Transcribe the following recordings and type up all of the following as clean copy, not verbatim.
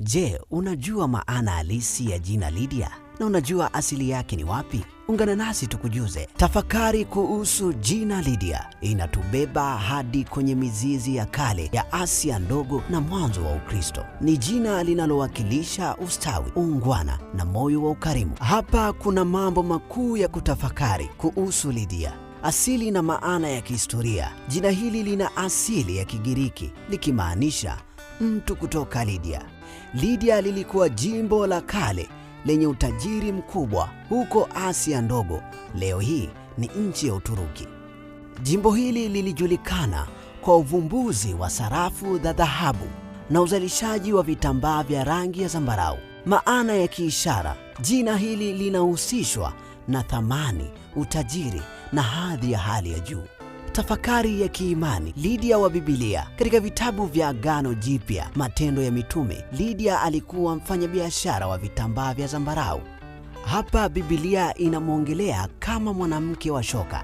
Je, unajua maana halisi ya jina Lydia? Na unajua asili yake ni wapi? Ungana nasi tukujuze. Tafakari kuhusu jina Lydia inatubeba hadi kwenye mizizi ya kale ya Asia ndogo na mwanzo wa Ukristo. Ni jina linalowakilisha ustawi, uungwana na moyo wa ukarimu. Hapa kuna mambo makuu ya kutafakari kuhusu Lydia. Asili na maana ya kihistoria. Jina hili lina asili ya Kigiriki likimaanisha mtu kutoka Lydia. Lydia lilikuwa jimbo la kale lenye utajiri mkubwa huko Asia ndogo. Leo hii ni nchi ya Uturuki. Jimbo hili lilijulikana kwa uvumbuzi wa sarafu za dhahabu na uzalishaji wa vitambaa vya rangi ya zambarau. Maana ya kiishara. Jina hili linahusishwa na thamani, utajiri na hadhi ya hali ya juu. Tafakari ya kiimani. Lydia wa Biblia. Katika vitabu vya Agano Jipya, Matendo ya Mitume, Lydia alikuwa mfanyabiashara wa vitambaa vya zambarau. Hapa Biblia inamwongelea kama mwanamke wa shoka.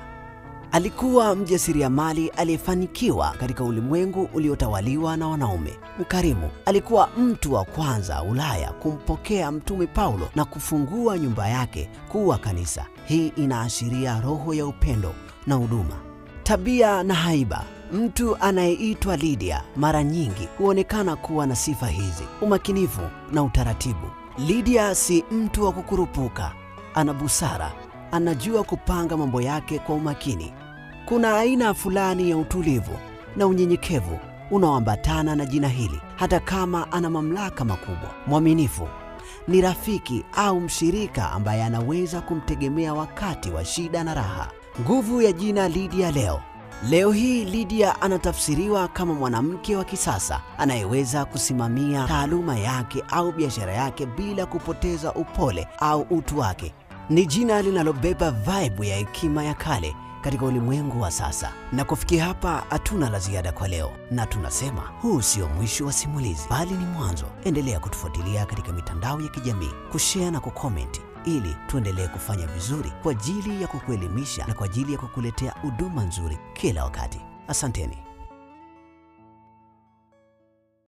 Alikuwa mjasiriamali aliyefanikiwa katika ulimwengu uliotawaliwa na wanaume. Mkarimu. Alikuwa mtu wa kwanza Ulaya kumpokea Mtume Paulo na kufungua nyumba yake kuwa kanisa. Hii inaashiria roho ya upendo na huduma. Tabia na haiba. Mtu anayeitwa Lydia mara nyingi huonekana kuwa na sifa hizi: umakinifu na utaratibu. Lydia si mtu wa kukurupuka, ana busara, anajua kupanga mambo yake kwa umakini. Kuna aina fulani ya utulivu na unyenyekevu unaoambatana na jina hili, hata kama ana mamlaka makubwa. Mwaminifu. Ni rafiki au mshirika ambaye anaweza kumtegemea wakati wa shida na raha. Nguvu ya jina Lydia leo. Leo hii Lydia anatafsiriwa kama mwanamke wa kisasa anayeweza kusimamia taaluma yake au biashara yake bila kupoteza upole au utu wake. Ni jina linalobeba vibe ya hekima ya kale katika ulimwengu wa sasa. Na kufikia hapa hatuna la ziada kwa leo, na tunasema huu sio mwisho wa simulizi, bali ni mwanzo. Endelea kutufuatilia katika mitandao ya kijamii, kushare na kucomment ili tuendelee kufanya vizuri kwa ajili ya kukuelimisha na kwa ajili ya kukuletea huduma nzuri kila wakati. Asanteni.